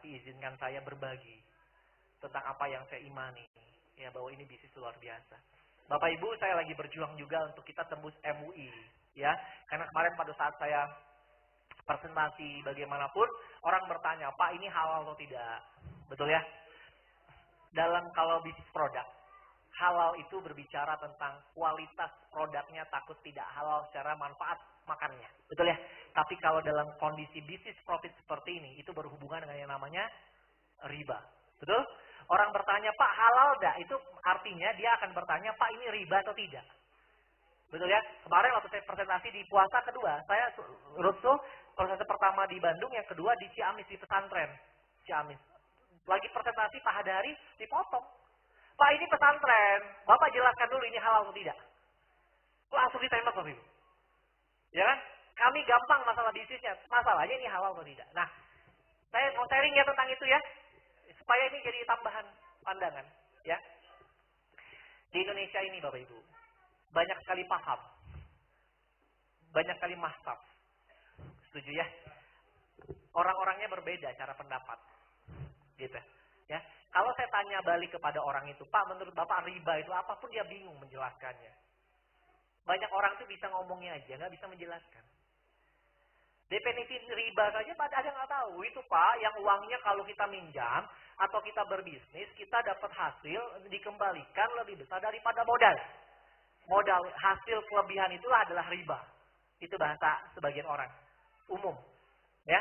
izinkan saya berbagi tentang apa yang saya imani. Ya, bahwa ini bisnis luar biasa. Bapak Ibu, saya lagi berjuang juga untuk kita tembus MUI. Ya, karena kemarin pada saat saya presentasi bagaimanapun, orang bertanya, Pak ini halal atau tidak? Betul ya? Dalam kalau bisnis produk, halal itu berbicara tentang kualitas produknya, takut tidak halal secara manfaat makannya. Betul ya? Tapi kalau dalam kondisi bisnis profit seperti ini, itu berhubungan dengan yang namanya riba. Betul? Orang bertanya, Pak halal dah? Itu artinya dia akan bertanya, Pak ini riba atau tidak? Betul ya? Kemarin waktu saya presentasi di puasa kedua, saya roadshow presentasi pertama di Bandung, yang kedua di Ciamis, di pesantren Ciamis. Lagi presentasi Pak Hadari dipotong. Pak ini pesantren, Bapak jelaskan dulu ini halal atau tidak. Langsung ditembak Bapak Ibu. Ya kan? Kami gampang masalah bisnisnya, masalahnya ini halal atau tidak. Nah, saya mau sharing ya tentang itu ya, supaya ini jadi tambahan pandangan. Ya, di Indonesia ini Bapak Ibu, banyak sekali paham, banyak sekali mazhab. Setuju ya? Orang-orangnya berbeda cara pendapat, gitu ya. Kalau saya tanya balik kepada orang itu, Pak menurut Bapak riba itu apapun, dia bingung menjelaskannya. Banyak orang tuh bisa ngomongnya aja, nggak bisa menjelaskan. Definisi riba saja ada yang nggak tahu. Itu Pak, yang uangnya kalau kita minjam atau kita berbisnis, kita dapat hasil dikembalikan lebih besar daripada modal. Modal hasil kelebihan itulah adalah riba. Itu bahasa sebagian orang umum, ya.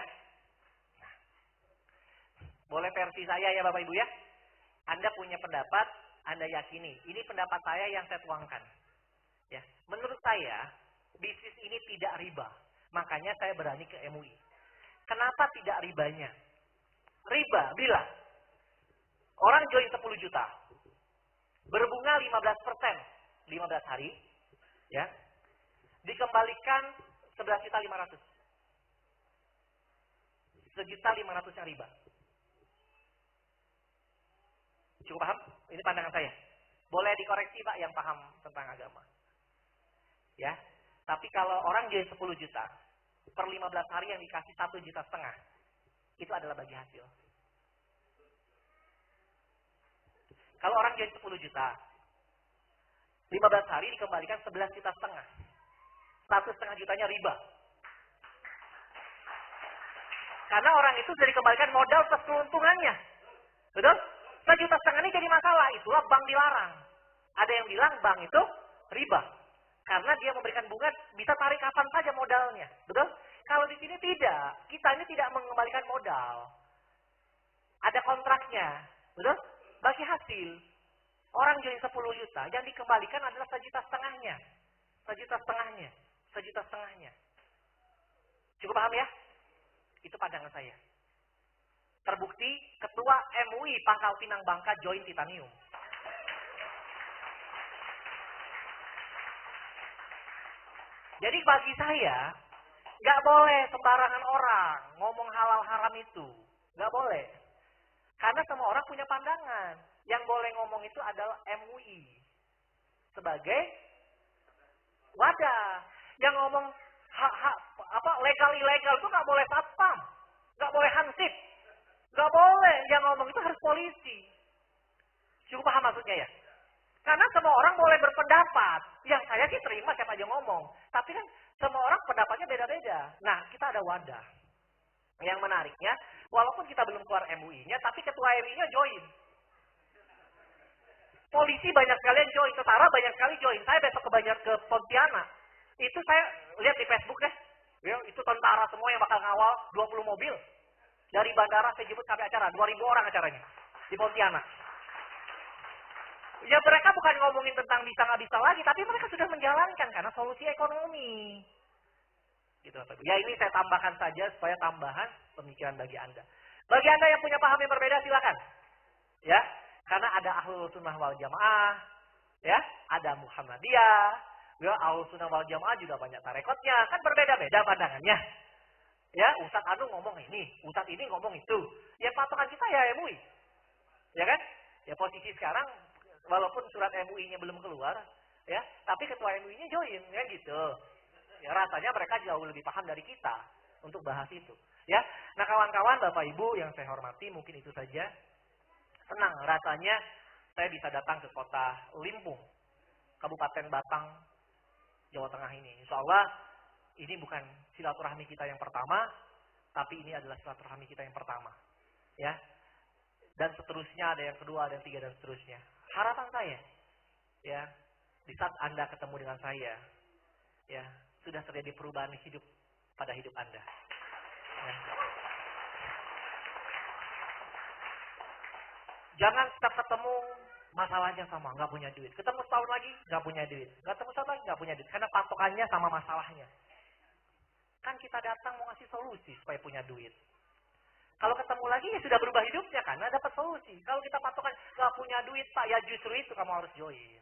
Boleh versi saya ya Bapak Ibu ya. Anda punya pendapat, Anda yakini. Ini pendapat saya yang saya tuangkan. Ya, menurut saya bisnis ini tidak riba. Makanya saya berani ke MUI. Kenapa tidak ribanya? Riba bila orang join 10 juta, berbunga 15%, 15 hari, ya, dikembalikan 11.500.000. 1.500.000 yang riba. Cukup paham? Ini pandangan saya. Boleh dikoreksi Pak yang paham tentang agama. Ya. Tapi kalau orang join 10 juta, per 15 hari yang dikasih 1,5 juta, itu adalah bagi hasil. Kalau orang join 10 juta, 15 hari dikembalikan 11,5 juta. 1,5 jutanya riba. Karena orang itu sudah dikembalikan modal plus keuntungannya. Betul? 1,5 juta ini jadi masalah. Itulah bank dilarang. Ada yang bilang bank itu riba. Karena dia memberikan bunga, bisa tarik kapan saja modalnya. Betul? Kalau di sini tidak. Kita ini tidak mengembalikan modal. Ada kontraknya. Betul? Bagi hasil. Orang join 10 juta, yang dikembalikan adalah 1,5 jutanya. 1,5 jutanya. Cukup paham ya? Itu pandangan saya. Terbukti Ketua MUI Pangkal Pinang Bangka join Titanium. Jadi bagi saya, nggak boleh sembarangan orang ngomong halal haram itu. Nggak boleh. Karena semua orang punya pandangan. Yang boleh ngomong itu adalah MUI. Sebagai wadah. Yang ngomong legal ilegal itu nggak boleh satpam. Nggak boleh hansip. Nggak boleh. Yang ngomong itu harus polisi. Cukup paham maksudnya ya? Karena semua orang boleh berpendapat. Yang saya sih terima siapa aja ngomong. Tapi kan semua orang pendapatnya beda-beda. Nah, kita ada wadah. Yang menariknya, walaupun kita belum keluar MUI-nya, tapi ketua MUI-nya join. Polisi banyak sekali yang join, tentara banyak sekali join. Saya besok ke Pontianak. Itu saya lihat di Facebook deh. Ya, itu tentara semua yang bakal ngawal 20 mobil. Dari bandara saya jemput sampai acara, 2.000 orang acaranya di Pontianak. Ya mereka bukan ngomongin tentang bisa nggak bisa lagi, tapi mereka sudah menjalankan karena solusi ekonomi. Gitu, ya ini saya tambahkan saja supaya tambahan pemikiran bagi Anda. Bagi Anda yang punya paham yang berbeda silakan. Ya, karena ada Ahlus Sunnah wal Jamaah, ya, ada Muhammadiyah, ya, Ahlus Sunnah wal Jamaah juga banyak tarekotnya, kan berbeda-beda pandangannya. Ya, Ustadz Anu ngomong ini, Ustadz ini ngomong itu. Ya patokan kita ya MUI. Ya kan? Ya posisi sekarang walaupun surat MUI-nya belum keluar, ya, tapi ketua MUI-nya join, kan gitu. Ya rasanya mereka jauh lebih paham dari kita untuk bahas itu. Ya, nah kawan-kawan, Bapak Ibu yang saya hormati, mungkin itu saja. Senang rasanya saya bisa datang ke kota Limpung, Kabupaten Batang, Jawa Tengah ini. Insya Allah ini bukan silaturahmi kita yang pertama, tapi ini adalah silaturahmi kita yang pertama. Ya, dan seterusnya ada yang kedua, ada yang ketiga, dan seterusnya. Harapan saya, ya, di saat Anda ketemu dengan saya, ya, sudah terjadi perubahan hidup pada hidup Anda. Ya. Jangan setiap ketemu masalahnya sama, nggak punya duit. Ketemu setahun lagi, nggak punya duit. Ketemu setahun lagi, nggak punya duit. Karena patokannya sama masalahnya. Kan kita datang mau ngasih solusi supaya punya duit. Kalau ketemu lagi ya sudah berubah hidupnya karena dapat solusi. Kalau kita patokan nggak punya duit Pak, ya justru itu kamu harus join.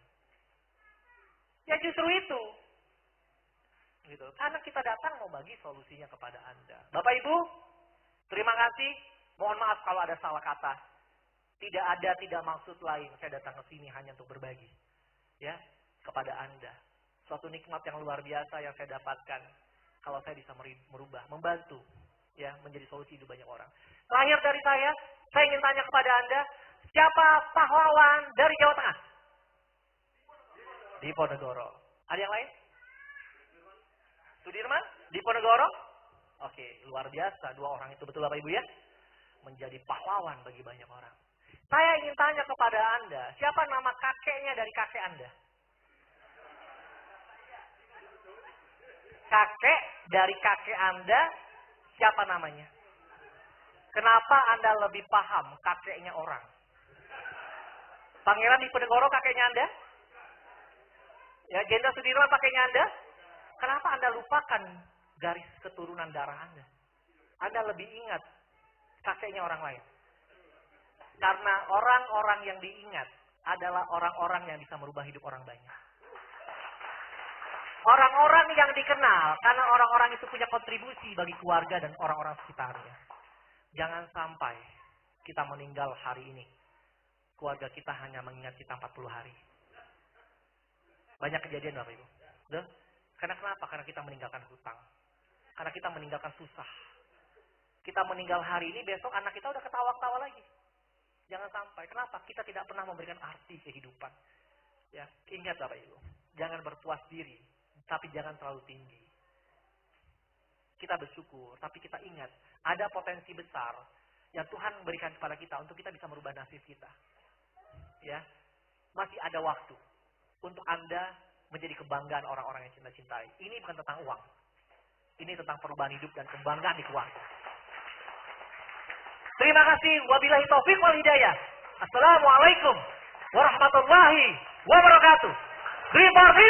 Ya justru itu. Gitu. Karena kita datang mau bagi solusinya kepada Anda. Bapak Ibu, terima kasih. Mohon maaf kalau ada salah kata. Tidak maksud lain. Saya datang ke sini hanya untuk berbagi. Ya, kepada Anda. Suatu nikmat yang luar biasa yang saya dapatkan. Kalau saya bisa merubah, membantu. Ya, menjadi solusi hidup banyak orang. Terakhir dari saya ingin tanya kepada Anda. Siapa pahlawan dari Jawa Tengah? Diponegoro. Ada yang lain? Sudirman? Diponegoro? Oke, luar biasa. Dua orang itu betul Bapak Ibu ya? Menjadi pahlawan bagi banyak orang. Saya ingin tanya kepada Anda, siapa nama kakeknya dari kakek Anda? Kakek dari kakek Anda, siapa namanya? Kenapa Anda lebih paham kakeknya orang? Pangeran Diponegoro kakeknya Anda? Ya, Jenderal Sudirman kakeknya Anda? Kenapa Anda lupakan garis keturunan darah Anda? Anda lebih ingat kakeknya orang lain. Karena orang-orang yang diingat adalah orang-orang yang bisa merubah hidup orang banyak. Orang-orang yang dikenal karena orang-orang itu punya kontribusi bagi keluarga dan orang-orang sekitarnya. Jangan sampai kita meninggal hari ini. Keluarga kita hanya mengingat kita 40 hari. Banyak kejadian Bapak Ibu. Duh. Karena kenapa? Karena kita meninggalkan hutang. Karena kita meninggalkan susah. Kita meninggal hari ini, besok anak kita udah ketawa-ketawa lagi. Jangan sampai. Kenapa? Kita tidak pernah memberikan arti kehidupan. Ya, ingat Bapak Ibu. Jangan berpuas diri. Tapi jangan terlalu tinggi. Kita bersyukur. Tapi kita ingat. Ada potensi besar. Yang Tuhan berikan kepada kita. Untuk kita bisa merubah nasib kita. Ya, masih ada waktu. Untuk Anda menjadi kebanggaan orang-orang yang cinta cintai. Ini bukan tentang uang. Ini tentang perubahan hidup dan kebanggaan di keluarga. Terima kasih. Wabillahi taufiq wal hidayah. Assalamualaikum warahmatullahi wabarakatuh.